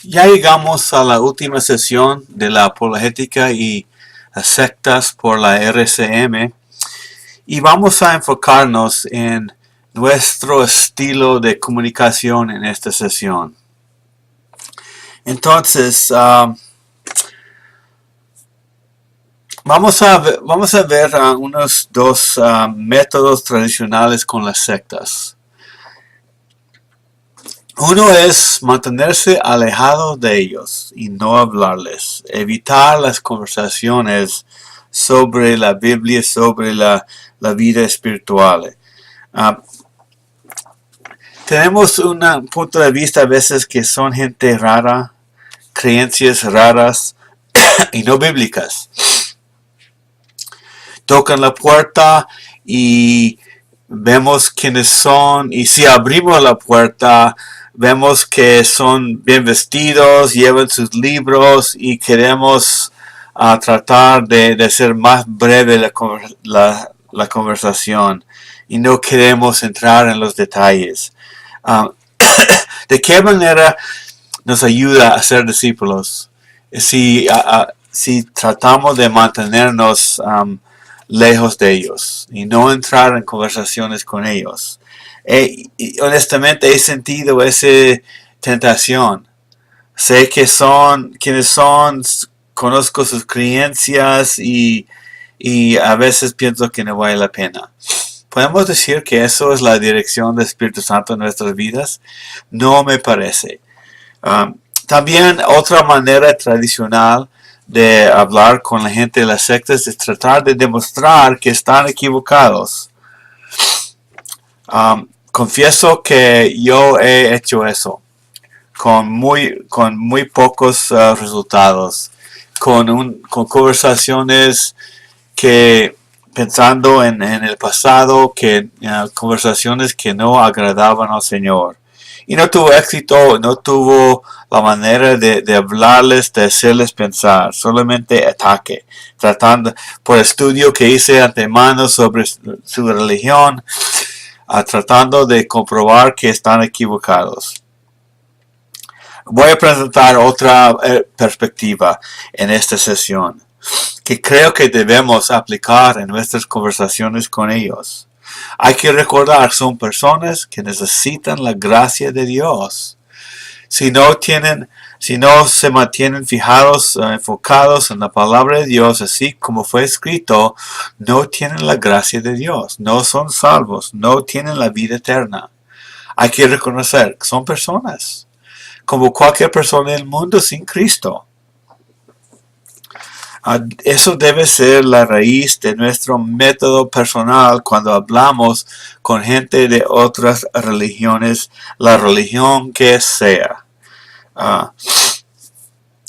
Ya llegamos a la última sesión de la apologética y las sectas por la RCM y vamos a enfocarnos en nuestro estilo de comunicación en esta sesión. Entonces, vamos a ver unos dos métodos tradicionales con las sectas. Uno es mantenerse alejado de ellos y no hablarles, evitar las conversaciones sobre la Biblia, sobre la vida espiritual. Tenemos un punto de vista a veces que son gente rara, creencias raras y no bíblicas. Tocan la puerta y vemos quiénes son, y si abrimos la puerta vemos que son bien vestidos, llevan sus libros y queremos tratar de hacer más breve la conversación y no queremos entrar en los detalles. ¿De qué manera nos ayuda a ser discípulos? Si tratamos de mantenernos lejos de ellos y no entrar en conversaciones con ellos. Y honestamente he sentido esa tentación. Sé que son quienes son, conozco sus creencias y a veces pienso que no vale la pena. ¿Podemos decir que eso es la dirección del Espíritu Santo en nuestras vidas? No me parece. También otra manera tradicional de hablar con la gente de las sectas es tratar de demostrar que están equivocados. Confieso que yo he hecho eso con muy pocos resultados, con conversaciones que pensando en el pasado, conversaciones que no agradaban al Señor. Y no tuvo éxito, no tuvo la manera de hablarles, de hacerles pensar, solamente ataque, tratando, por estudio que hice antemano sobre su religión, tratando de comprobar que están equivocados. Voy a presentar otra perspectiva en esta sesión, que creo que debemos aplicar en nuestras conversaciones con ellos. Hay que recordar, son personas que necesitan la gracia de Dios. Si no se mantienen fijados, enfocados en la palabra de Dios, así como fue escrito, no tienen la gracia de Dios, no son salvos, no tienen la vida eterna. Hay que reconocer que son personas, como cualquier persona en el mundo sin Cristo. Eso debe ser la raíz de nuestro método personal cuando hablamos con gente de otras religiones, la religión que sea.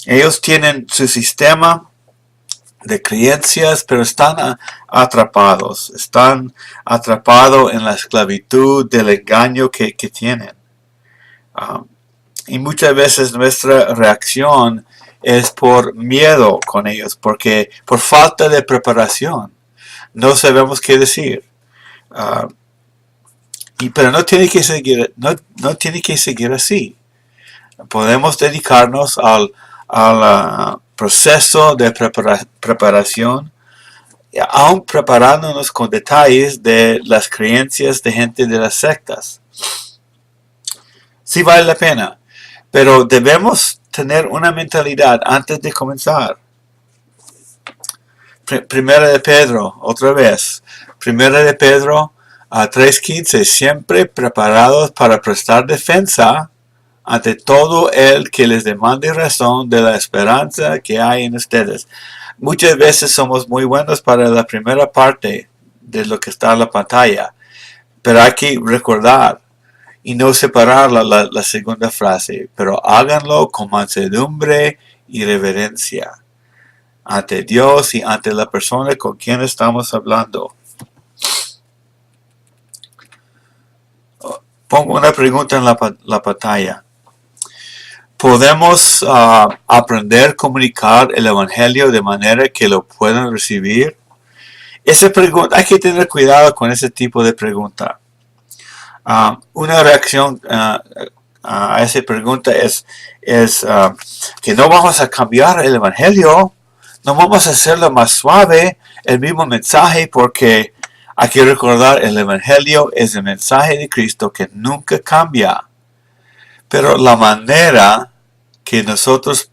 Ellos tienen su sistema de creencias, pero están atrapados en la esclavitud del engaño que tienen. Y muchas veces nuestra reacción es por miedo con ellos, porque por falta de preparación no sabemos qué decir. Pero no tiene que seguir así. Podemos dedicarnos al proceso de preparación, aún preparándonos con detalles de las creencias de gente de las sectas. Sí vale la pena, pero debemos tener una mentalidad antes de comenzar. Primera de Pedro, otra vez. Primera de Pedro 3:15, siempre preparados para prestar defensa ante todo el que les demande razón de la esperanza que hay en ustedes. Muchas veces somos muy buenos para la primera parte de lo que está en la pantalla, pero hay que recordar y no separar la segunda frase, pero háganlo con mansedumbre y reverencia ante Dios y ante la persona con quien estamos hablando. Pongo una pregunta en la pantalla. ¿Podemos aprender a comunicar el Evangelio de manera que lo puedan recibir? Esa pregunta, hay que tener cuidado con ese tipo de pregunta. Una reacción a esa pregunta es que no vamos a cambiar el Evangelio, no vamos a hacerlo más suave, el mismo mensaje, porque hay que recordar el Evangelio es el mensaje de Cristo que nunca cambia. Pero la manera que nosotros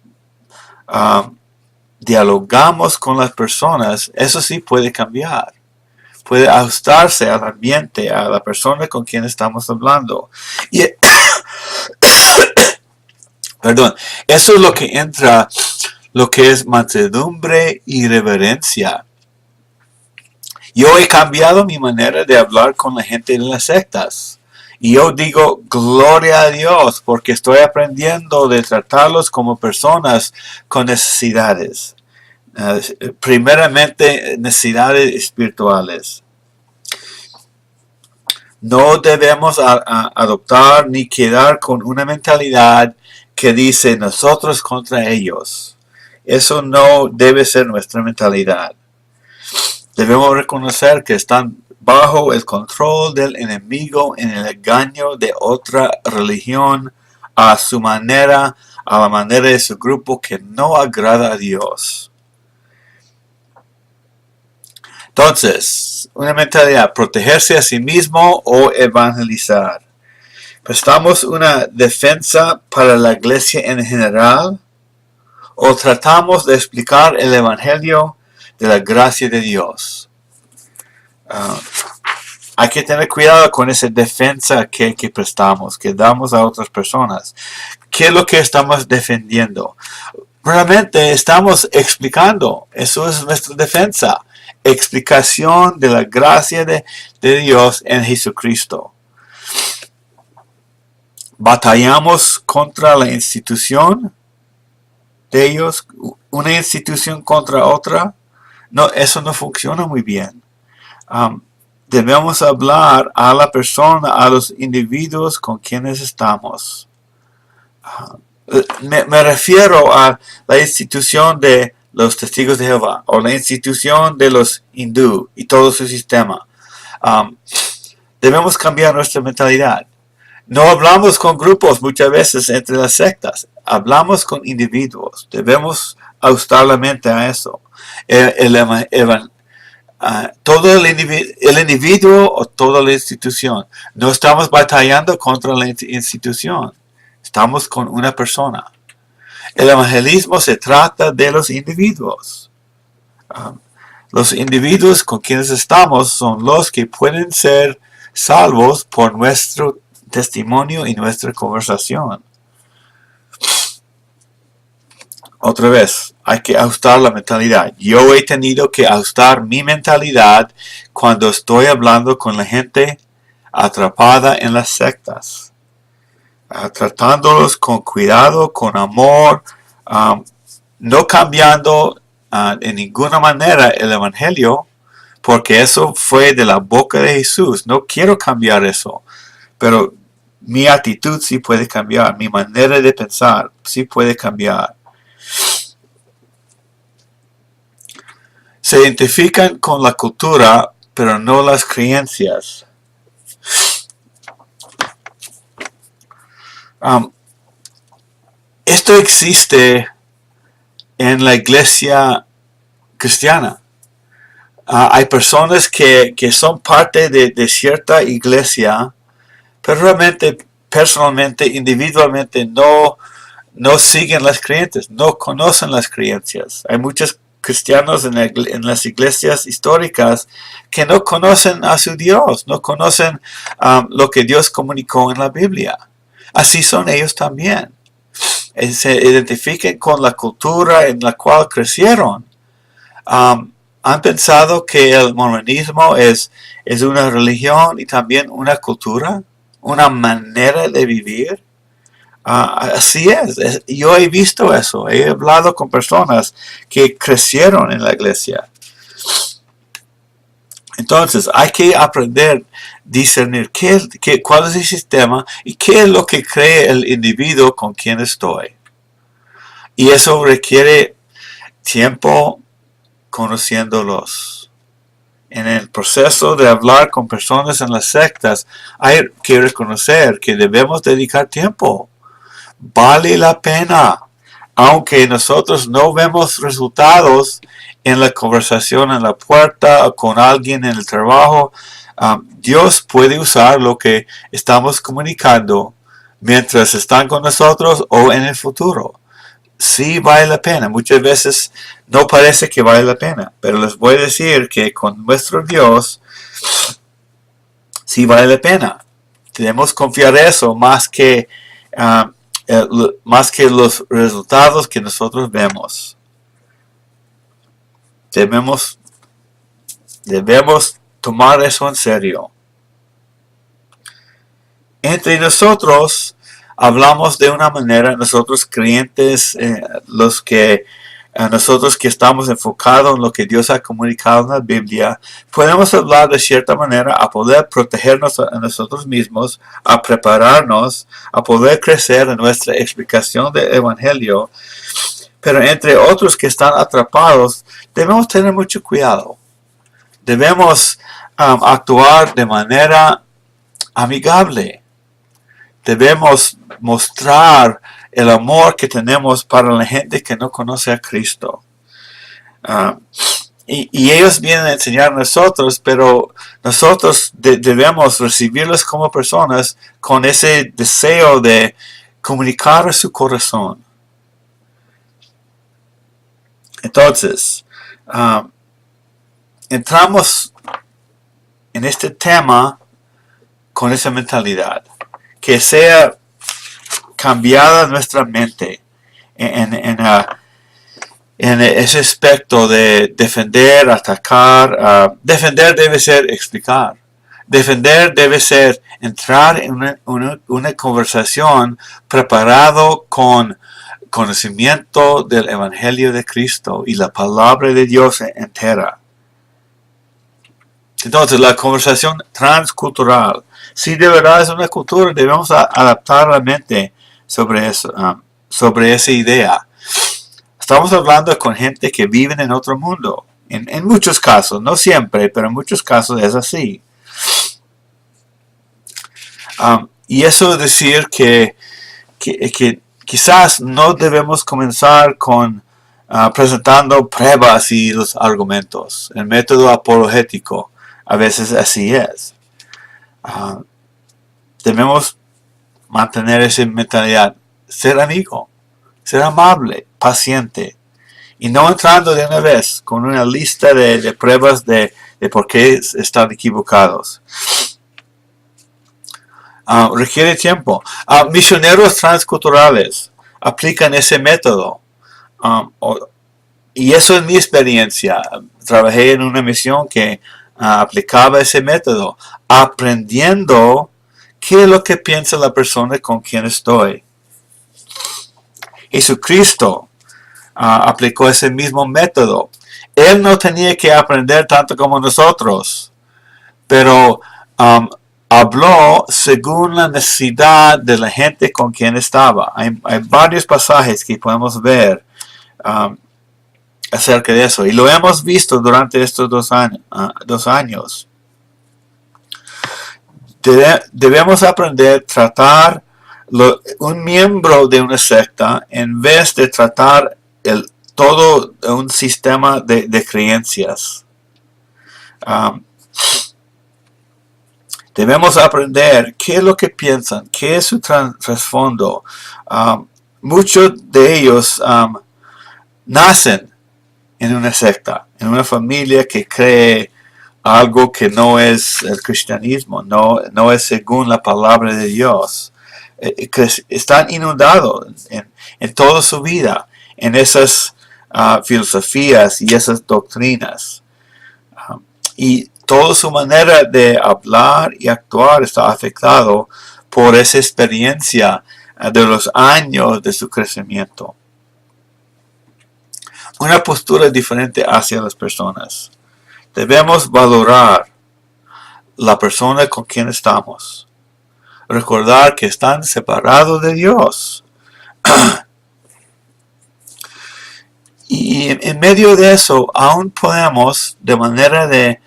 dialogamos con las personas, eso sí puede cambiar. Puede ajustarse al ambiente, a la persona con quien estamos hablando. Y perdón, eso es lo que entra, lo que es mansedumbre y reverencia. Yo he cambiado mi manera de hablar con la gente en las sectas. Y yo digo, gloria a Dios, porque estoy aprendiendo de tratarlos como personas con necesidades. Primeramente, necesidades espirituales. No debemos adoptar ni quedar con una mentalidad que dice nosotros contra ellos. Eso no debe ser nuestra mentalidad. Debemos reconocer que están bajo el control del enemigo en el engaño de otra religión a su manera, a la manera de su grupo que no agrada a Dios. Entonces, una mentalidad, protegerse a sí mismo o evangelizar. ¿Prestamos una defensa para la iglesia en general? ¿O tratamos de explicar el evangelio de la gracia de Dios? Hay que tener cuidado con esa defensa que prestamos, que damos a otras personas. ¿Qué es lo que estamos defendiendo? Realmente estamos explicando. Eso es nuestra defensa. Explicación de la gracia de Dios en Jesucristo. Batallamos contra la institución de ellos, una institución contra otra. No, eso no funciona muy bien. Debemos hablar a la persona, a los individuos con quienes estamos. Me refiero a la institución de los testigos de Jehová o la institución de los hindú y todo su sistema. Debemos cambiar nuestra mentalidad. No hablamos con grupos muchas veces entre las sectas. Hablamos con individuos. Debemos ajustar la mente a eso. Todo el individuo o toda la institución. No estamos batallando contra la institución. Estamos con una persona. El evangelismo se trata de los individuos. Los individuos con quienes estamos son los que pueden ser salvos por nuestro testimonio y nuestra conversación. Otra vez, hay que ajustar la mentalidad. Yo he tenido que ajustar mi mentalidad cuando estoy hablando con la gente atrapada en las sectas. Tratándolos con cuidado, con amor, no cambiando en ninguna manera el evangelio, porque eso fue de la boca de Jesús. No quiero cambiar eso, pero mi actitud sí puede cambiar, mi manera de pensar sí puede cambiar. Se identifican con la cultura, pero no las creencias. Esto existe en la iglesia cristiana. Hay personas que son parte de cierta iglesia, pero realmente, personalmente, individualmente, no siguen las creencias, no conocen las creencias. Hay muchos cristianos en las iglesias históricas que no conocen a su Dios, no conocen lo que Dios comunicó en la Biblia. Así son ellos también. Se identifican con la cultura en la cual crecieron. ¿Han pensado que el mormonismo es una religión y también una cultura? ¿Una manera de vivir? Así es. Yo he visto eso. He hablado con personas que crecieron en la iglesia. Entonces, hay que aprender a discernir cuál es el sistema y qué es lo que cree el individuo con quien estoy. Y eso requiere tiempo conociéndolos. en el proceso de hablar con personas en las sectas, hay que reconocer que debemos dedicar tiempo. Vale la pena. Aunque nosotros no vemos resultados en la conversación en la puerta o con alguien en el trabajo, Dios puede usar lo que estamos comunicando mientras están con nosotros o en el futuro. Sí vale la pena. Muchas veces no parece que vale la pena, pero les voy a decir que con nuestro Dios sí vale la pena. Debemos confiar en eso más que los resultados que nosotros vemos. Debemos tomar eso en serio. Entre nosotros hablamos de una manera, nosotros creyentes, nosotros que estamos enfocados en lo que Dios ha comunicado en la Biblia, podemos hablar de cierta manera a poder protegernos a nosotros mismos, a prepararnos, a poder crecer en nuestra explicación del Evangelio. Pero entre otros que están atrapados, debemos tener mucho cuidado. Debemos actuar de manera amigable. Debemos mostrar el amor que tenemos para la gente que no conoce a Cristo. Y ellos vienen a enseñar a nosotros, pero nosotros debemos recibirlos como personas con ese deseo de comunicar a su corazón. Entonces, entramos en este tema con esa mentalidad, que sea cambiada nuestra mente en ese aspecto de defender, atacar. Defender debe ser explicar. Defender debe ser entrar en una conversación preparado con conocimiento del Evangelio de Cristo y la palabra de Dios entera. Entonces, la conversación transcultural. Si de verdad es una cultura, debemos adaptar la mente sobre eso, sobre esa idea. Estamos hablando con gente que vive en otro mundo. En muchos casos, no siempre, pero en muchos casos es así. Y eso es decir que quizás no debemos comenzar con presentando pruebas y los argumentos. El método apologético a veces así es. Debemos mantener esa mentalidad, ser amigo, ser amable, paciente, y no entrando de una vez con una lista de pruebas de por qué están equivocados. Requiere tiempo. Misioneros transculturales aplican ese método. Y eso es mi experiencia. Trabajé en una misión que aplicaba ese método, aprendiendo qué es lo que piensa la persona con quien estoy. Jesucristo aplicó ese mismo método. Él no tenía que aprender tanto como nosotros, pero habló según la necesidad de la gente con quien estaba. Hay varios pasajes que podemos ver acerca de eso, y lo hemos visto durante estos 2 años. Debemos aprender a tratar un miembro de una secta en vez de tratar todo un sistema de creencias. Debemos aprender qué es lo que piensan, qué es su trasfondo. Muchos de ellos nacen en una secta, en una familia que cree algo que no es el cristianismo, no es según la palabra de Dios. Están inundados en toda su vida en esas filosofías y esas doctrinas. Y toda su manera de hablar y actuar está afectado por esa experiencia de los años de su crecimiento. Una postura diferente hacia las personas. Debemos valorar la persona con quien estamos. Recordar que están separados de Dios. Y en medio de eso, aún podemos, de manera de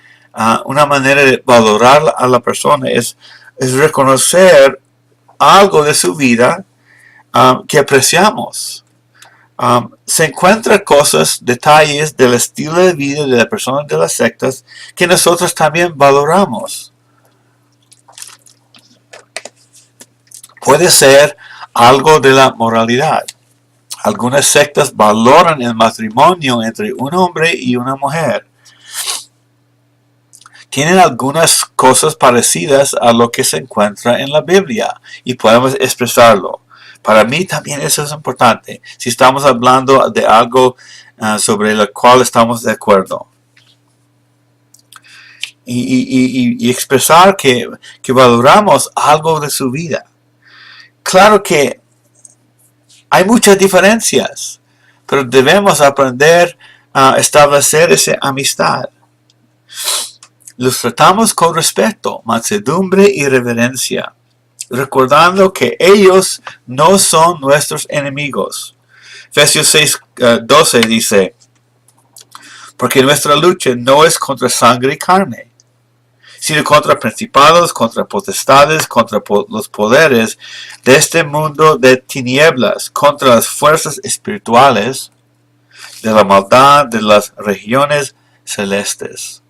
una manera de valorar a la persona es reconocer algo de su vida que apreciamos. Se encuentran cosas, detalles del estilo de vida de la persona de las sectas que nosotros también valoramos. Puede ser algo de la moralidad. Algunas sectas valoran el matrimonio entre un hombre y una mujer. Tienen algunas cosas parecidas a lo que se encuentra en la Biblia y podemos expresarlo. Para mí también eso es importante, si estamos hablando de algo sobre lo cual estamos de acuerdo. Y expresar que valoramos algo de su vida. Claro que hay muchas diferencias, pero debemos aprender a establecer esa amistad. Los tratamos con respeto, mansedumbre y reverencia, recordando que ellos no son nuestros enemigos. Efesios 6:12 dice, porque nuestra lucha no es contra sangre y carne, sino contra principados, contra potestades, contra los poderes de este mundo de tinieblas, contra las fuerzas espirituales de la maldad de las regiones celestes.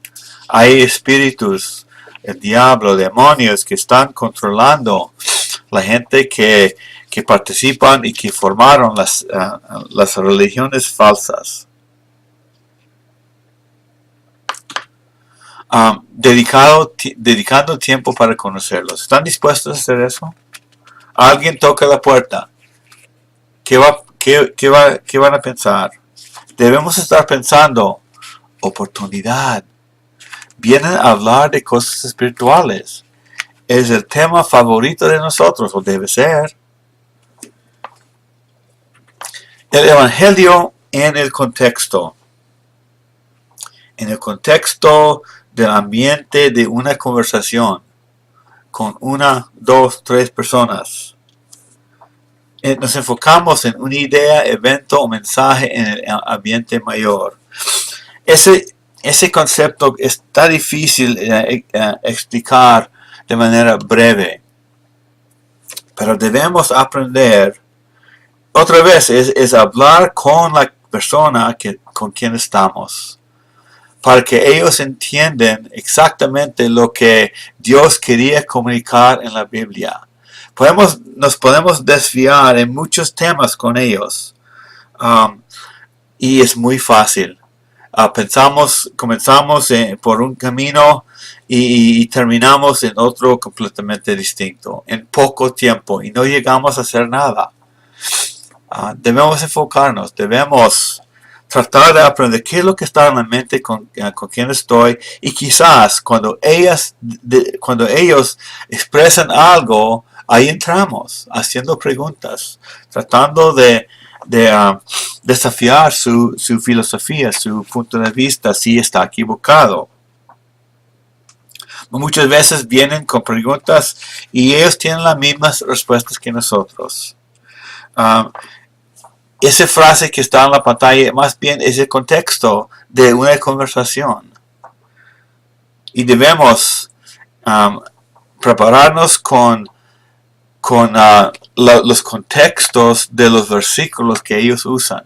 Hay espíritus, el diablo, demonios que están controlando la gente que participan y que formaron las religiones falsas. Dedicando tiempo para conocerlos. ¿Están dispuestos a hacer eso? Alguien toca la puerta. ¿Qué van a pensar? Debemos estar pensando, oportunidad. Vienen a hablar de cosas espirituales. Es el tema favorito de nosotros, o debe ser. El Evangelio en el contexto. En el contexto del ambiente de una conversación con 1, 2, 3 personas. Nos enfocamos en una idea, evento o mensaje en el ambiente mayor. Ese concepto está difícil de explicar de manera breve, pero debemos aprender, otra vez, es hablar con la persona con quien estamos, para que ellos entiendan exactamente lo que Dios quería comunicar en la Biblia. Nos podemos desviar en muchos temas con ellos, y es muy fácil. Comenzamos por un camino y terminamos en otro completamente distinto, en poco tiempo, y no llegamos a hacer nada. Debemos enfocarnos, debemos tratar de aprender qué es lo que está en la mente con quien estoy, y quizás cuando ellos expresan algo, ahí entramos, haciendo preguntas, tratando de desafiar su filosofía, su punto de vista, si está equivocado. Muchas veces vienen con preguntas y ellos tienen las mismas respuestas que nosotros. Esa frase que está en la pantalla más bien es el contexto de una conversación. Y debemos prepararnos con los contextos de los versículos que ellos usan.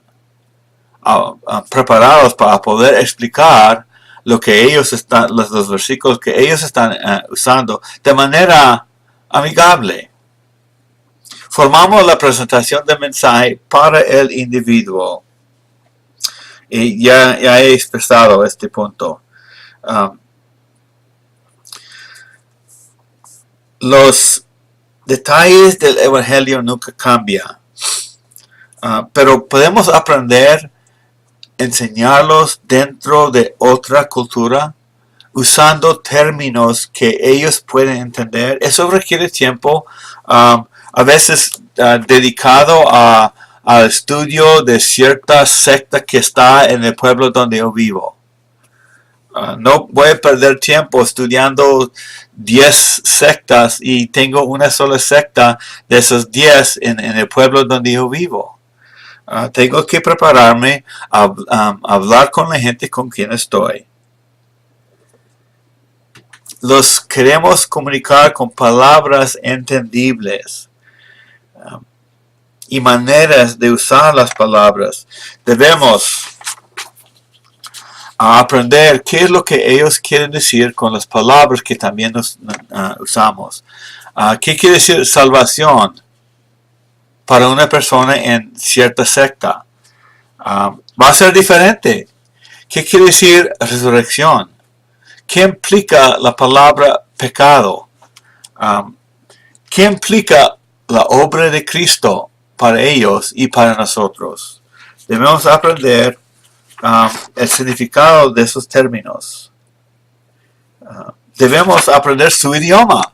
Preparados para poder explicar lo que ellos los versículos que ellos están usando de manera amigable. Formamos la presentación del mensaje para el individuo. Y ya he expresado este punto. Los detalles del Evangelio nunca cambian. Pero podemos aprender, enseñarlos dentro de otra cultura, usando términos que ellos pueden entender. Eso requiere tiempo, a veces dedicado al estudio de cierta secta que está en el pueblo donde yo vivo. No voy a perder tiempo estudiando 10 sectas y tengo una sola secta de esos 10 en el pueblo donde yo vivo. Tengo que prepararme a hablar con la gente con quien estoy. los queremos comunicar con palabras entendibles y maneras de usar las palabras. Debemos aprender qué es lo que ellos quieren decir con las palabras que también usamos. ¿Qué quiere decir salvación para una persona en cierta secta? Va a ser diferente. ¿Qué quiere decir resurrección? ¿Qué implica la palabra pecado? ¿Qué implica la obra de Cristo para ellos y para nosotros? Debemos aprender el significado de esos términos. Debemos aprender su idioma.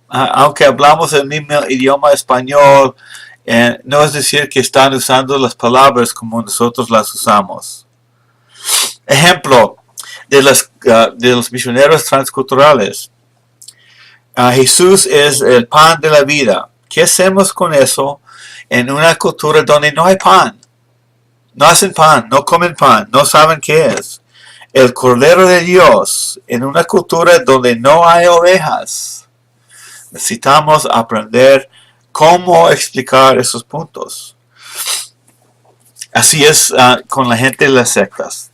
Aunque hablamos el mismo idioma español, no es decir que están usando las palabras como nosotros las usamos. Ejemplo de los misioneros transculturales. Jesús es el pan de la vida. ¿Qué hacemos con eso en una cultura donde no hay pan? No hacen pan, no comen pan, no saben qué es. El Cordero de Dios en una cultura donde no hay ovejas. Necesitamos aprender cómo explicar esos puntos. Así es con la gente de las sectas.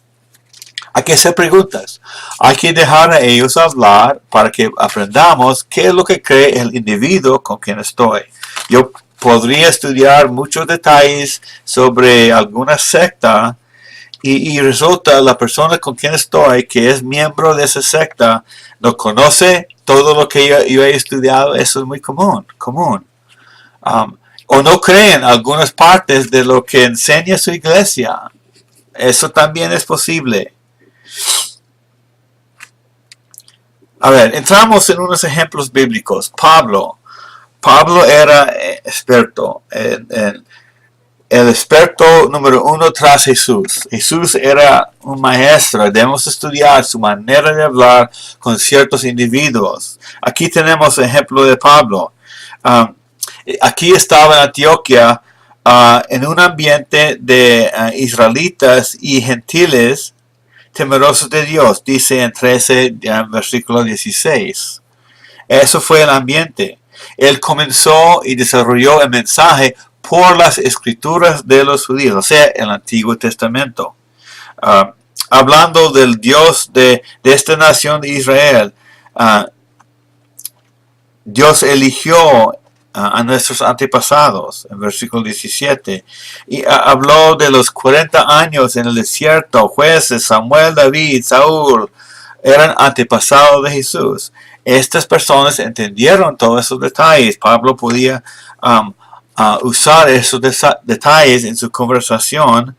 Hay que hacer preguntas. Hay que dejar a ellos hablar para que aprendamos qué es lo que cree el individuo con quien estoy. Yo podría estudiar muchos detalles sobre alguna secta y resulta la persona con quien estoy, que es miembro de esa secta, no conoce todo lo que yo he estudiado. Eso es muy común. O no creen algunas partes de lo que enseña su iglesia. Eso también es posible. A ver, entramos en unos ejemplos bíblicos. Pablo era experto, el experto número uno tras Jesús. Jesús era un maestro. Debemos estudiar su manera de hablar con ciertos individuos. Aquí tenemos el ejemplo de Pablo. Aquí estaba en Antioquia en un ambiente de israelitas y gentiles temerosos de Dios, dice en 13, versículo 16. Eso fue el ambiente. Él comenzó y desarrolló el mensaje por las escrituras de los judíos, o sea, el Antiguo Testamento. Hablando del Dios de esta nación de Israel, Dios eligió a nuestros antepasados, en versículo 17, y habló de los 40 años en el desierto. Jueces, Samuel, David, Saúl, eran antepasados de Jesús. Estas personas entendieron todos esos detalles. Pablo podía usar esos detalles en su conversación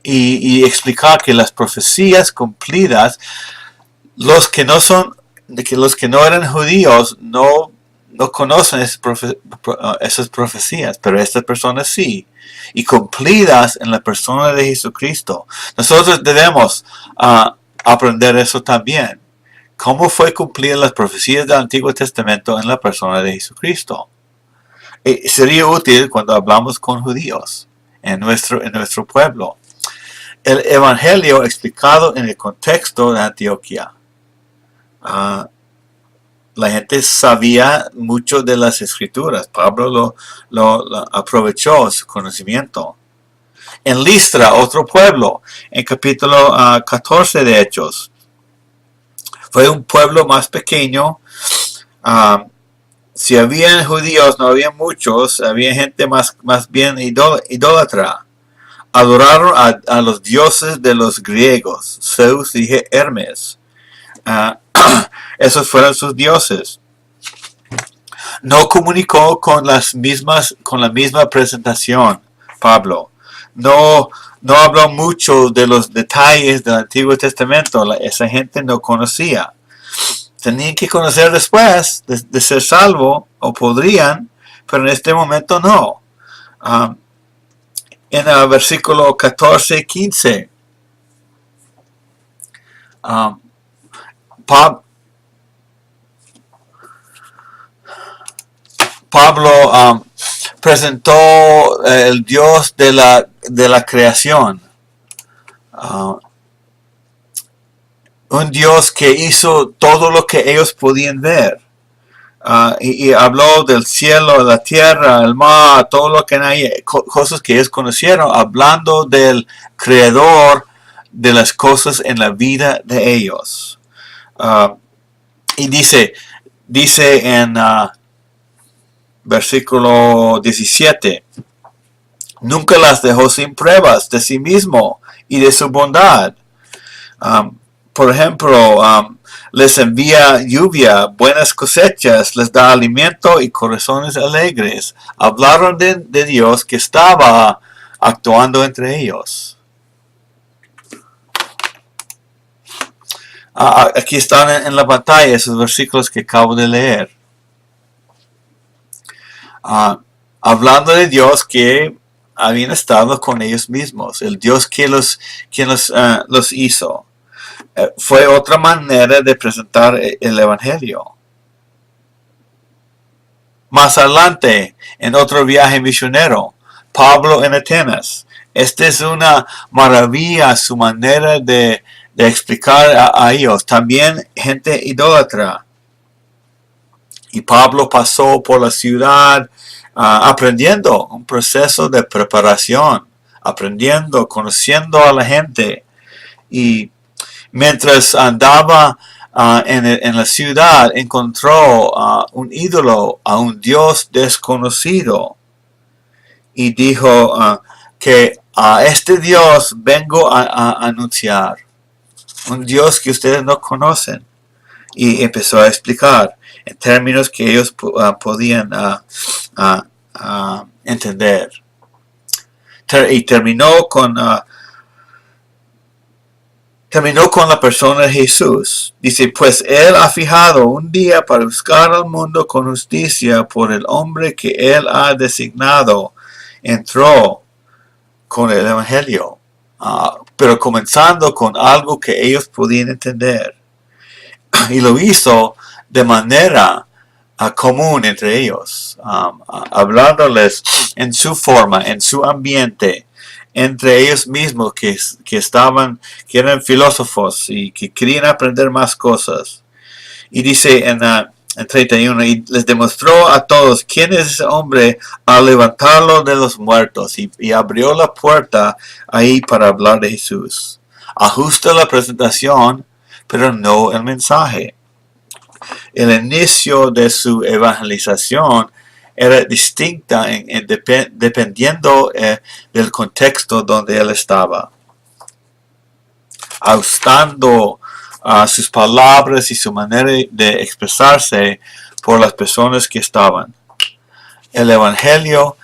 y explicar que las profecías cumplidas, los que no eran judíos no conocen esas profecías, pero estas personas sí, y cumplidas en la persona de Jesucristo. Nosotros debemos aprender eso también. ¿Cómo fue cumplida las profecías del Antiguo Testamento en la persona de Jesucristo? Sería útil cuando hablamos con judíos en nuestro pueblo. El Evangelio explicado en el contexto de Antioquia. La gente sabía mucho de las escrituras. Pablo lo aprovechó su conocimiento. En Listra, otro pueblo, en capítulo 14 de Hechos. Fue un pueblo más pequeño. Si habían judíos, no había muchos. Había gente más bien idólatra. Adoraron a los dioses de los griegos, Zeus y Hermes. Esos fueron sus dioses. No comunicó con la misma presentación, Pablo. No habló mucho de los detalles del Antiguo Testamento. Esa gente no conocía. Tenían que conocer después de ser salvo, o podrían, pero en este momento no. En el versículo 14 15, Pablo presentó el Dios de la creación. un Dios que hizo todo lo que ellos podían ver. Y habló del cielo, la tierra, el mar, todo lo que hay, cosas que ellos conocieron, hablando del creador de las cosas en la vida de ellos. Y dice en versículo 17, nunca las dejó sin pruebas de sí mismo y de su bondad. Por ejemplo, les envía lluvia, buenas cosechas, les da alimento y corazones alegres. Hablaron de Dios que estaba actuando entre ellos. Aquí están en la pantalla esos versículos que acabo de leer. Hablando de Dios que habían estado con ellos mismos, el Dios que los hizo. Fue otra manera de presentar el Evangelio. Más adelante, en otro viaje misionero, Pablo en Atenas. Esta es una maravilla su manera de explicar a ellos. También gente idólatra. Y Pablo pasó por la ciudad aprendiendo, un proceso de preparación, aprendiendo, conociendo a la gente. Y mientras andaba en la ciudad, encontró un ídolo, a un Dios desconocido. Y dijo que a este Dios vengo a anunciar. Un Dios que ustedes no conocen. Y empezó a explicar en términos que ellos podían entender. Y terminó con la persona de Jesús. Dice, pues Él ha fijado un día para buscar al mundo con justicia por el hombre que Él ha designado. Entró con el Evangelio, pero comenzando con algo que ellos podían entender. Y lo hizo de manera común entre ellos, hablándoles en su forma, en su ambiente, entre ellos mismos que eran filósofos y que querían aprender más cosas. Y dice en 31, y les demostró a todos quién es ese hombre al levantarlo de los muertos, y abrió la puerta ahí para hablar de Jesús. Ajusta la presentación, pero no el mensaje. El inicio de su evangelización era distinta dependiendo del contexto donde él estaba. Ajustando sus palabras y su manera de expresarse por las personas que estaban. El evangelio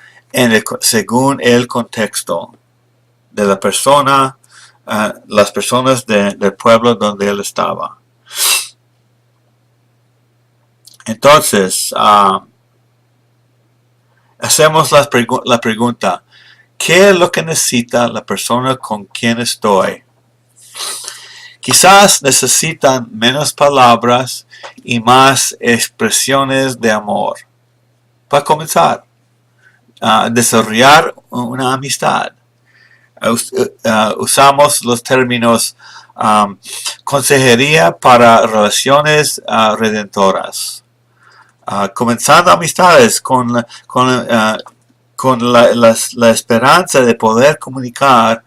según el contexto de la persona, las personas del pueblo donde él estaba. Entonces, hacemos la pregunta, ¿qué es lo que necesita la persona con quien estoy? Quizás necesitan menos palabras y más expresiones de amor. Para comenzar, desarrollar una amistad. Usamos los términos consejería para relaciones redentoras. Comenzando amistades con la esperanza de poder comunicar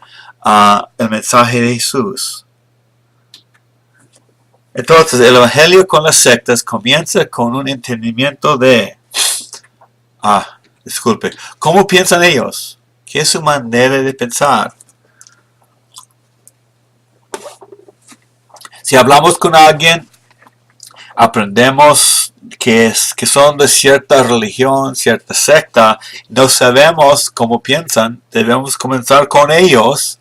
el mensaje de Jesús. Entonces, el evangelio con las sectas comienza con un entendimiento de, ¿cómo piensan ellos? ¿Qué es su manera de pensar? Si hablamos con alguien, aprendemos que son de cierta religión, cierta secta, no sabemos cómo piensan, debemos comenzar con ellos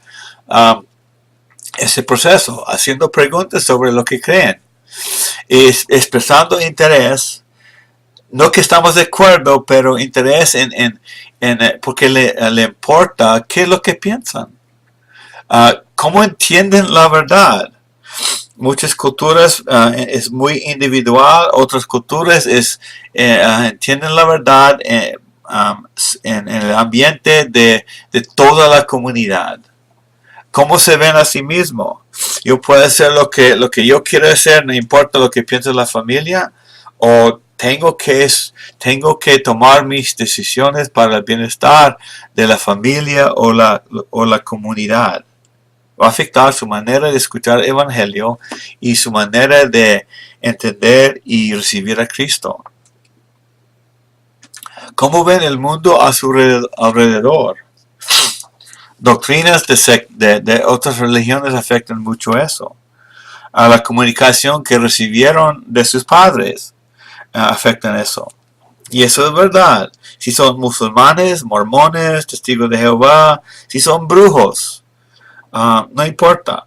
ese proceso, haciendo preguntas sobre lo que creen, expresando interés, no que estamos de acuerdo, pero interés porque le importa qué es lo que piensan, cómo entienden la verdad. Muchas culturas es muy individual, otras culturas entienden la verdad en el ambiente de toda la comunidad. ¿Cómo se ven a sí mismos? Yo puedo hacer lo que yo quiero hacer, no importa lo que piense la familia, o tengo que tomar mis decisiones para el bienestar de la familia o la comunidad. Va a afectar su manera de escuchar el Evangelio y su manera de entender y recibir a Cristo. ¿Cómo ven el mundo a su alrededor? Doctrinas de otras religiones afectan mucho eso. A la comunicación que recibieron de sus padres afectan eso. Y eso es verdad. Si son musulmanes, mormones, testigos de Jehová, si son brujos, no importa.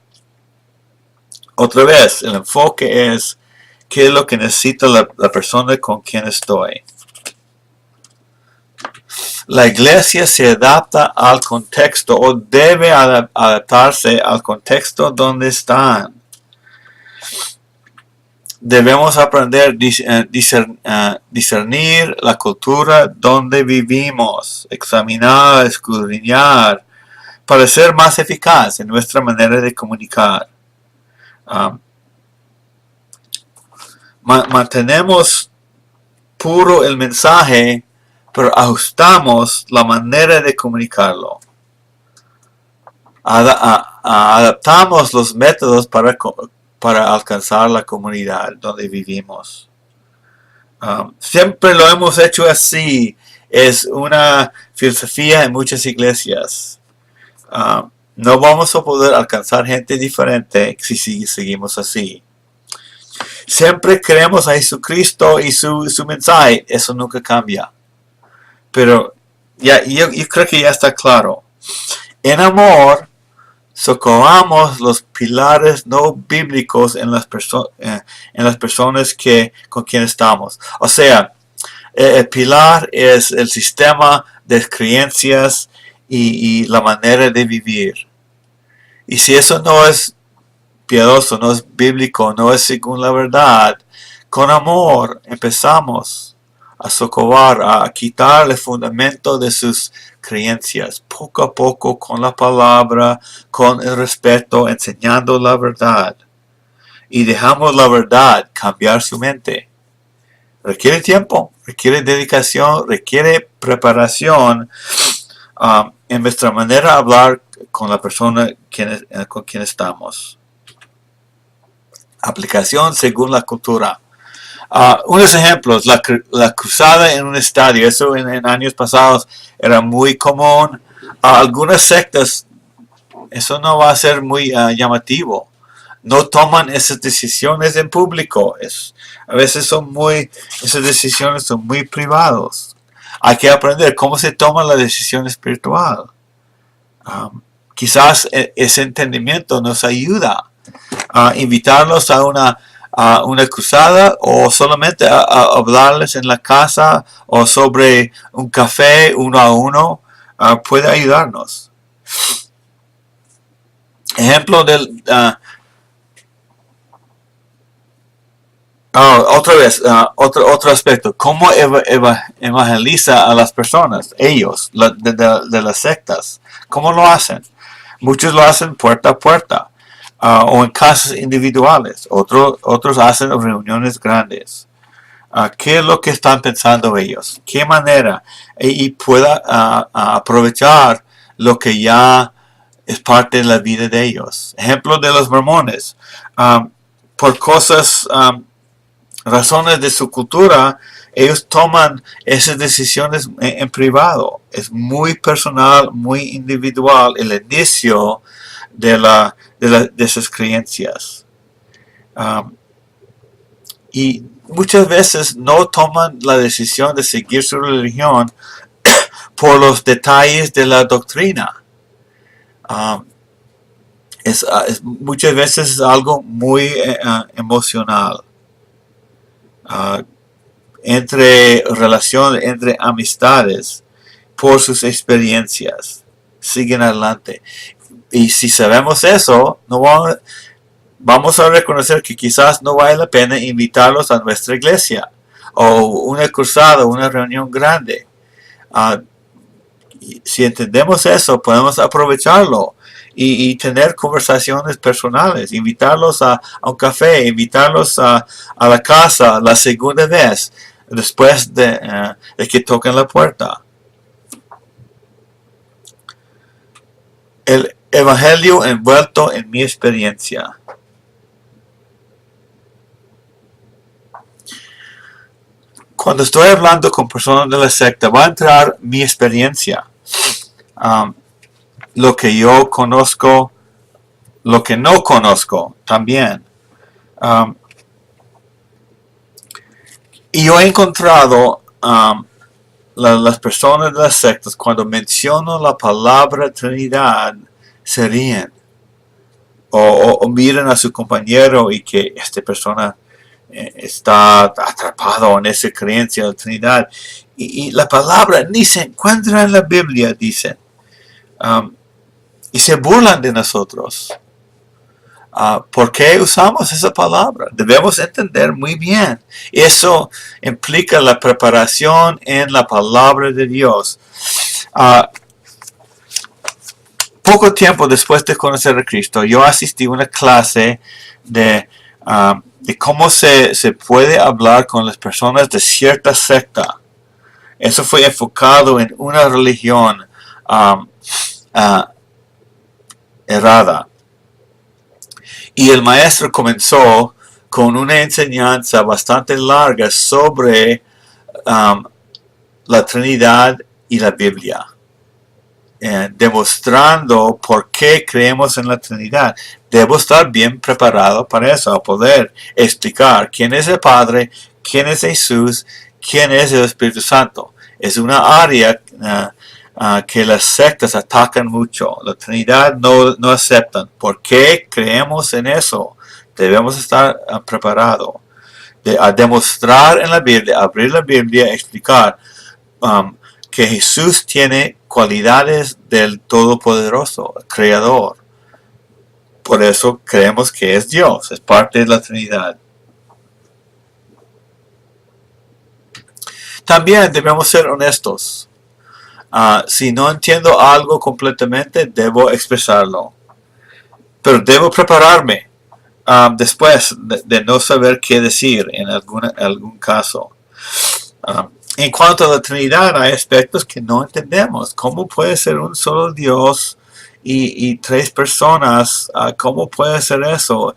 Otra vez, el enfoque es qué es lo que necesita la persona con quien estoy. La iglesia se adapta al contexto o debe adaptarse al contexto donde están. Debemos aprender a discernir la cultura donde vivimos, examinar, escudriñar, para ser más eficaz en nuestra manera de comunicar. Mantenemos puro el mensaje, pero ajustamos la manera de comunicarlo. Adaptamos los métodos para alcanzar la comunidad donde vivimos. Siempre lo hemos hecho así. Es una filosofía en muchas iglesias. No vamos a poder alcanzar gente diferente si seguimos así. Siempre creemos a Jesucristo y su mensaje. Eso nunca cambia. Pero yo creo que ya está claro. En amor, socorramos los pilares no bíblicos en las personas con quien estamos. O sea, el pilar es el sistema de creencias y la manera de vivir. Y si eso no es piadoso, no es bíblico, no es según la verdad, con amor empezamos a socorrer, a quitar el fundamento de sus creencias, poco a poco, con la palabra, con el respeto, enseñando la verdad. Y dejamos la verdad cambiar su mente. Requiere tiempo, requiere dedicación, requiere preparación en nuestra manera de hablar con la persona con quien estamos. Aplicación según la cultura. Unos ejemplos, la cruzada en un estadio, eso en años pasados era muy común. Algunas sectas, eso no va a ser muy llamativo. No toman esas decisiones en público. A veces esas decisiones son muy privadas. Hay que aprender cómo se toma la decisión espiritual. Quizás ese entendimiento nos ayuda a invitarlos a una cruzada o solamente a hablarles en la casa o sobre un café uno a uno, puede ayudarnos. Ejemplo del otro aspecto, cómo evangeliza a las personas, ellos, de las sectas, cómo lo hacen. Muchos lo hacen puerta a puerta. O en casas individuales. Otros hacen reuniones grandes. ¿Qué es lo que están pensando ellos? ¿Qué manera? Y pueda aprovechar lo que ya es parte de la vida de ellos. Ejemplo de los mormones. Por razones de su cultura, ellos toman esas decisiones en privado. Es muy personal, muy individual el inicio de esas creencias. Y muchas veces no toman la decisión de seguir su religión por los detalles de la doctrina. Muchas veces es algo muy emocional. Entre amistades, por sus experiencias, siguen adelante. Y si sabemos eso, vamos a reconocer que quizás no vale la pena invitarlos a nuestra iglesia o una cruzada, una reunión grande. si entendemos eso, podemos aprovecharlo y tener conversaciones personales, invitarlos a un café, invitarlos a la casa la segunda vez, después de que toquen la puerta. El evangelio envuelto en mi experiencia. Cuando estoy hablando con personas de la secta, va a entrar mi experiencia. Lo que yo conozco, lo que no conozco también. Y yo he encontrado las personas de las sectas, cuando menciono la palabra Trinidad, se ríen. O miran a su compañero y que esta persona está atrapado en esa creencia de la Trinidad. Y la palabra ni se encuentra en la Biblia, dicen. Y se burlan de nosotros. ¿Por qué usamos esa palabra? Debemos entender muy bien. Eso implica la preparación en la palabra de Dios. Poco tiempo después de conocer a Cristo, yo asistí a una clase de cómo se puede hablar con las personas de cierta secta. Eso fue enfocado en una religión errada. Y el maestro comenzó con una enseñanza bastante larga sobre la Trinidad y la Biblia, demostrando por qué creemos en la Trinidad. Debo estar bien preparado para eso, a poder explicar quién es el Padre, quién es Jesús, quién es el Espíritu Santo. Es una área que las sectas atacan mucho. La Trinidad no aceptan. ¿Por qué creemos en eso? Debemos estar preparados a demostrar en la Biblia, abrir la Biblia, explicar que Jesús tiene cualidades del Todopoderoso, Creador. Por eso creemos que es Dios, es parte de la Trinidad. También debemos ser honestos. Si no entiendo algo completamente, debo expresarlo. Pero debo prepararme después de no saber qué decir en algún caso. En cuanto a la Trinidad, hay aspectos que no entendemos. ¿Cómo puede ser un solo Dios y tres personas? ¿Cómo puede ser eso?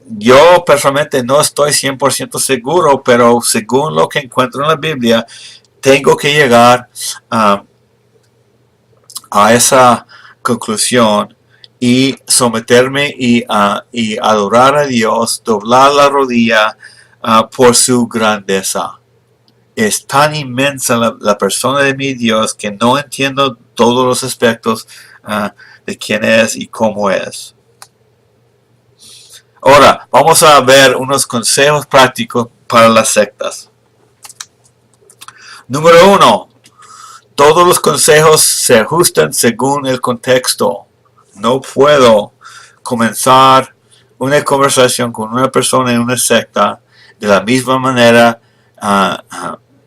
Yo personalmente no estoy 100% seguro, pero según lo que encuentro en la Biblia, tengo que llegar a esa conclusión y someterme y adorar a Dios, doblar la rodilla por su grandeza. Es tan inmensa la persona de mi Dios que no entiendo todos los aspectos de quién es y cómo es. Ahora, vamos a ver unos consejos prácticos para las sectas. Número 1. Todos los consejos se ajustan según el contexto. No puedo comenzar una conversación con una persona en una secta de la misma manera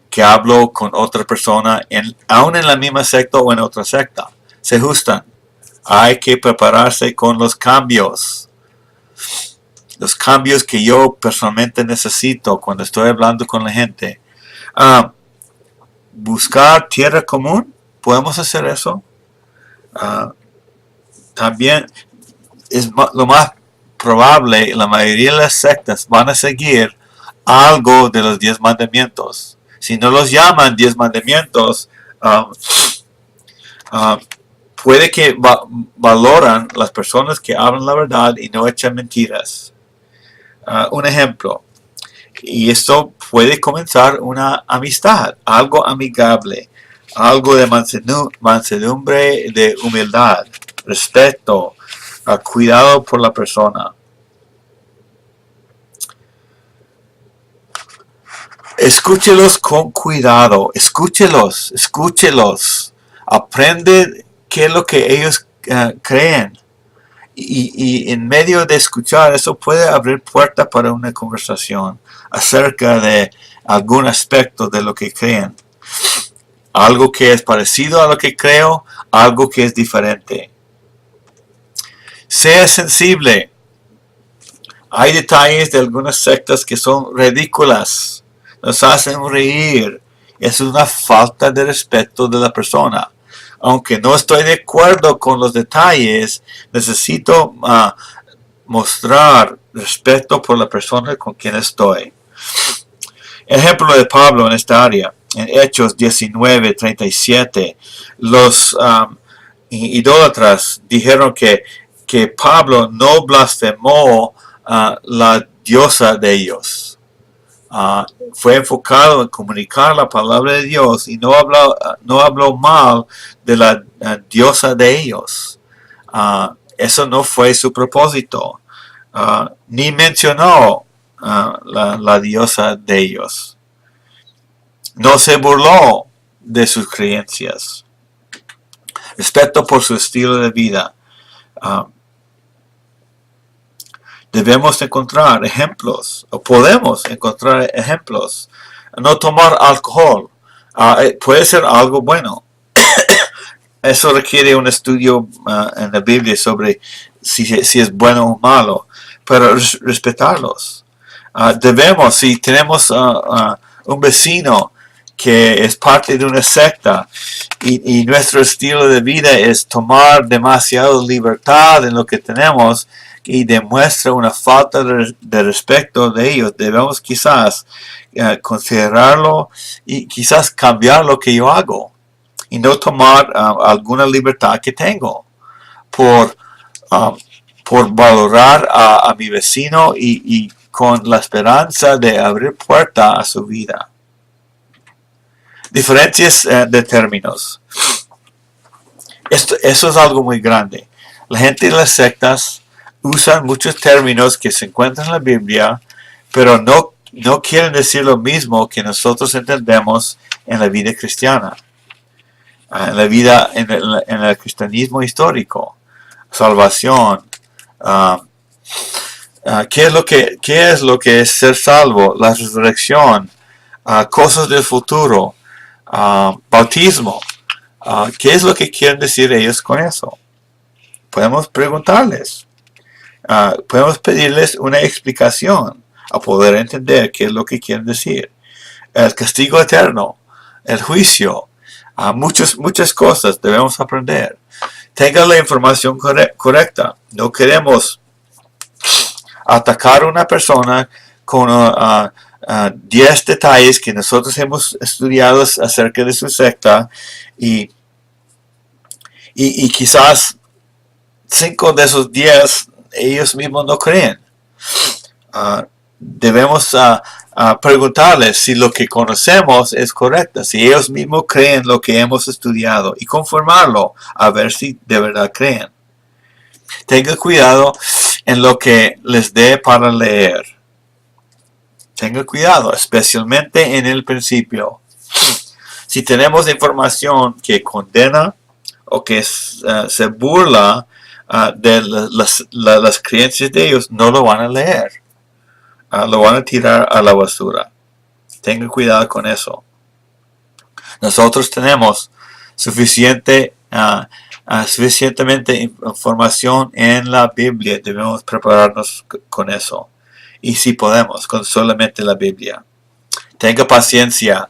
que hablo con otra persona, aún en la misma secta o en otra secta. Se ajustan. Hay que prepararse con los cambios. Los cambios que yo personalmente necesito cuando estoy hablando con la gente. Buscar tierra común. ¿Podemos hacer eso? También es lo más probable, la mayoría de las sectas van a seguir algo de los 10 mandamientos. Si no los llaman 10 mandamientos, puede que valoran las personas que hablan la verdad y no echan mentiras. Un ejemplo, y esto puede comenzar una amistad, algo amigable, algo de mansedumbre, de humildad, respeto, cuidado por la persona. Escúchelos con cuidado, escúchelos. Aprende qué es lo que ellos creen. Y en medio de escuchar, eso puede abrir puerta para una conversación acerca de algún aspecto de lo que creen. algo que es parecido a lo que creo, algo que es diferente. Sea sensible. Hay detalles de algunas sectas que son ridículas, nos hacen reír. Es una falta de respeto de la persona. Aunque no estoy de acuerdo con los detalles, necesito mostrar respeto por la persona con quien estoy. Ejemplo de Pablo en esta área. En Hechos 19:37, los idólatras dijeron que Pablo no blasfemó la diosa de ellos. Fue enfocado en comunicar la palabra de Dios y no habló mal de la diosa de ellos. Eso no fue su propósito. Ni mencionó la diosa de ellos. No se burló de sus creencias. Respeto por su estilo de vida. Debemos encontrar ejemplos, o podemos encontrar ejemplos. No tomar alcohol puede ser algo bueno. Eso requiere un estudio en la Biblia sobre si es bueno o malo, pero respetarlos. Debemos, si tenemos un vecino que es parte de una secta y nuestro estilo de vida es tomar demasiada libertad en lo que tenemos y demuestra una falta de respeto de ellos, debemos quizás considerarlo y quizás cambiar lo que yo hago y no tomar alguna libertad que tengo por valorar a mi vecino y con la esperanza de abrir puerta a su vida. Diferencias de términos. Eso es algo muy grande. La gente de las sectas usan muchos términos que se encuentran en la Biblia, pero no quieren decir lo mismo que nosotros entendemos en la vida cristiana, en la vida en el cristianismo histórico, salvación. ¿Qué es lo que es ser salvo? La resurrección, cosas del futuro, bautismo. ¿Qué es lo que quieren decir ellos con eso? Podemos preguntarles. Podemos pedirles una explicación a poder entender qué es lo que quieren decir. El castigo eterno, el juicio, muchas cosas debemos aprender. Tenga la información correcta. No queremos atacar a una persona con 10 detalles que nosotros hemos estudiado acerca de su secta y quizás 5 de esos 10 ellos mismos no creen. Debemos preguntarles si lo que conocemos es correcto, si ellos mismos creen lo que hemos estudiado y conformarlo a ver si de verdad creen. Tenga cuidado en lo que les dé para leer. Tenga cuidado, especialmente en el principio. Si tenemos información que condena o que se burla de las creencias de ellos, no lo van a leer. Lo van a tirar a la basura. Tenga cuidado con eso. Nosotros tenemos suficientemente información en la Biblia. Debemos prepararnos con eso. Y si podemos, con solamente la Biblia. Tenga paciencia.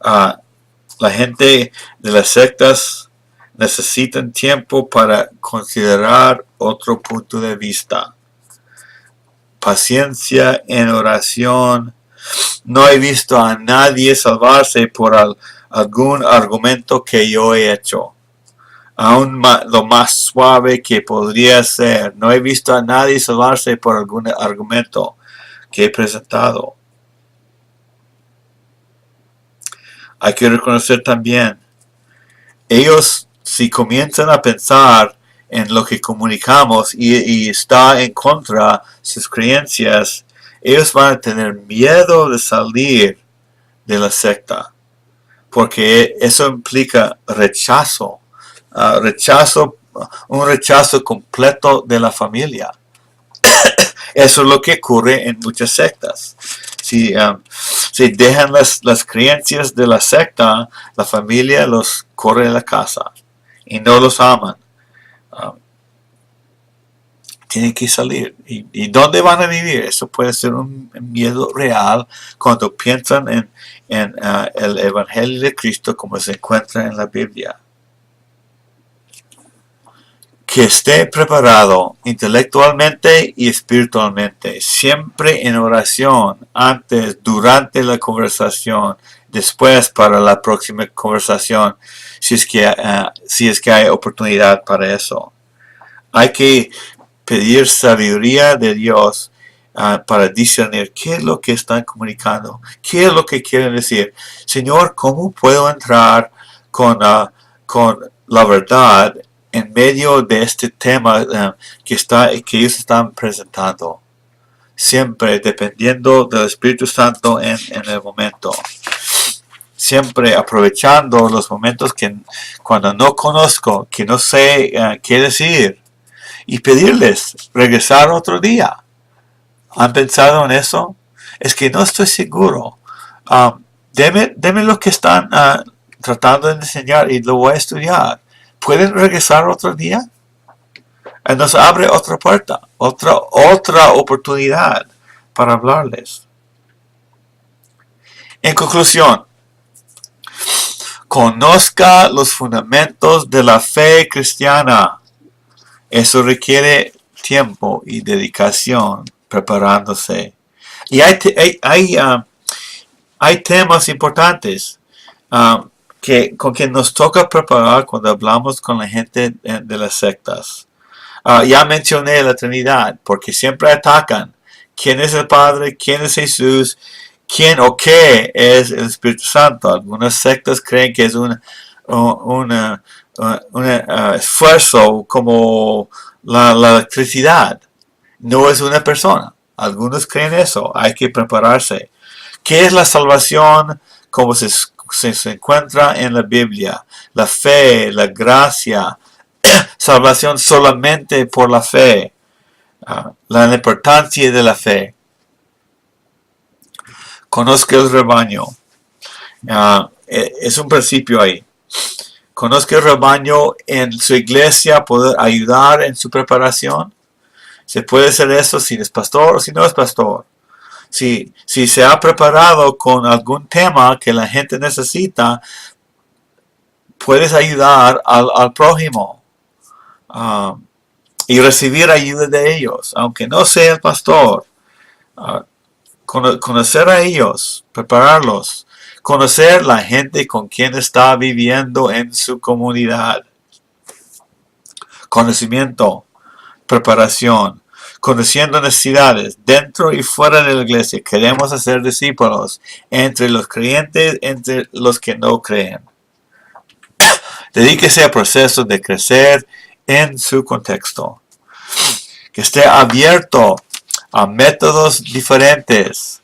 La gente de las sectas necesitan tiempo para considerar otro punto de vista. Paciencia en oración. No he visto a nadie salvarse por algún argumento que yo he hecho. Aún lo más suave que podría ser. No he visto a nadie salvarse por algún argumento que he presentado. Hay que reconocer también, ellos si comienzan a pensar en lo que comunicamos y está en contra sus creencias, ellos van a tener miedo de salir de la secta, porque eso implica rechazo, un rechazo completo de la familia. Eso es lo que ocurre en muchas sectas. si dejan las creencias de la secta, la familia los corre de la casa y no los aman. Tienen que salir. ¿Y dónde van a vivir? Eso puede ser un miedo real cuando piensan en el Evangelio de Cristo como se encuentra en la Biblia. Que esté preparado intelectualmente y espiritualmente, siempre en oración, antes, durante la conversación, después para la próxima conversación, si es que hay oportunidad para eso. Hay que pedir sabiduría de Dios para discernir qué es lo que están comunicando, qué es lo que quieren decir. Señor, ¿cómo puedo entrar con la verdad en medio de este tema que ellos están presentando? Siempre dependiendo del Espíritu Santo en el momento. Siempre aprovechando los momentos cuando no conozco, que no sé qué decir. Y pedirles regresar otro día. ¿Han pensado en eso? Es que no estoy seguro. Deme lo que están tratando de enseñar y lo voy a estudiar. ¿Pueden regresar otro día? Nos abre otra puerta, otra oportunidad para hablarles. En conclusión, conozca los fundamentos de la fe cristiana. Eso requiere tiempo y dedicación preparándose. Y hay temas importantes con que nos toca preparar cuando hablamos con la gente de las sectas. Ya mencioné la Trinidad, porque siempre atacan quién es el Padre, quién es Jesús, quién o qué es el Espíritu Santo. Algunas sectas creen que es un esfuerzo como la electricidad. No es una persona. Algunos creen eso. Hay que prepararse. ¿Qué es la salvación? Como se encuentra en la Biblia. La fe, la gracia. Salvación solamente por la fe. La importancia de la fe. Conozca el rebaño. Es un principio ahí. Conozca el rebaño en su iglesia, poder ayudar en su preparación. Se puede hacer eso si es pastor o si no es pastor. Si se ha preparado con algún tema que la gente necesita, puedes ayudar al prójimo y recibir ayuda de ellos, aunque no sea el pastor. Conocer a ellos, prepararlos. Conocer la gente con quien está viviendo en su comunidad. Conocimiento, preparación, conociendo necesidades dentro y fuera de la iglesia. Queremos hacer discípulos entre los creyentes, entre los que no creen. Dedíquese al proceso de crecer en su contexto. Que esté abierto a métodos diferentes.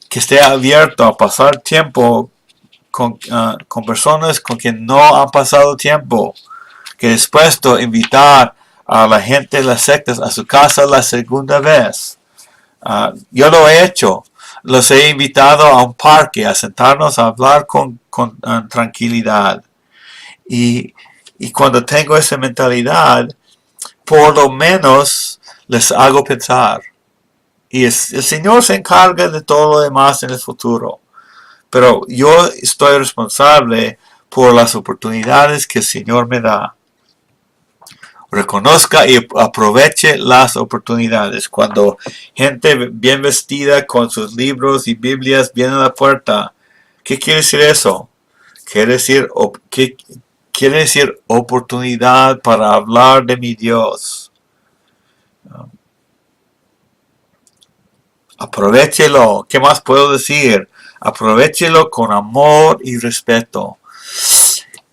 Que esté abierto a pasar tiempo con personas con quien no han pasado tiempo. Que es dispuesto a invitar a la gente de las sectas a su casa la segunda vez. Yo lo he hecho. Los he invitado a un parque a sentarnos a hablar con tranquilidad. Y cuando tengo esa mentalidad, por lo menos les hago pensar. Y el Señor se encarga de todo lo demás en el futuro. Pero yo estoy responsable por las oportunidades que el Señor me da. Reconozca y aproveche las oportunidades. Cuando gente bien vestida con sus libros y Biblias viene a la puerta, ¿qué quiere decir eso? Quiere decir oportunidad para hablar de mi Dios. Aprovéchelo. ¿Qué más puedo decir? Aprovéchelo con amor y respeto.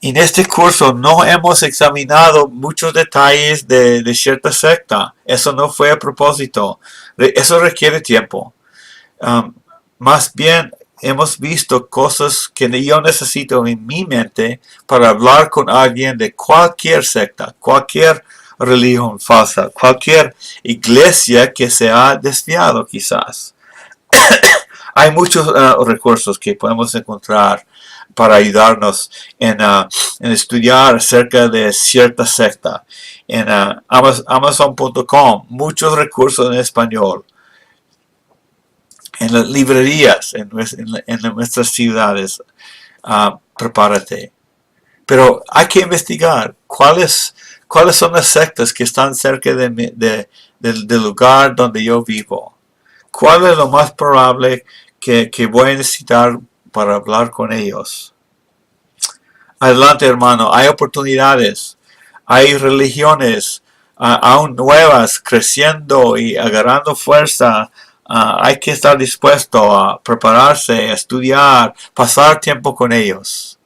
En este curso no hemos examinado muchos detalles de cierta secta. Eso no fue a propósito. Eso requiere tiempo. Más bien hemos visto cosas que yo necesito en mi mente para hablar con alguien de cualquier secta, cualquier religión falsa, cualquier iglesia que se ha desviado quizás. Hay muchos recursos que podemos encontrar para ayudarnos en estudiar acerca de cierta secta. En Amazon.com, muchos recursos en español. En las librerías, en nuestras ciudades, prepárate. Pero hay que investigar cuáles son las sectas que están cerca del lugar donde yo vivo. ¿Cuál es lo más probable que voy a necesitar para hablar con ellos? Adelante, hermano. Hay oportunidades. Hay religiones aún nuevas creciendo y agarrando fuerza. Hay que estar dispuesto a prepararse, a estudiar, pasar tiempo con ellos.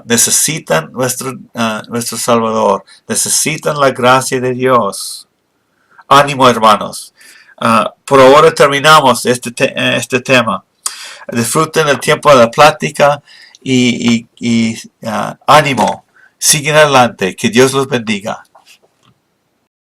Necesitan nuestro Salvador. Necesitan la gracia de Dios. Ánimo, hermanos. Por ahora terminamos este tema. Disfruten el tiempo de la plática y ánimo. Siguen adelante. Que Dios los bendiga.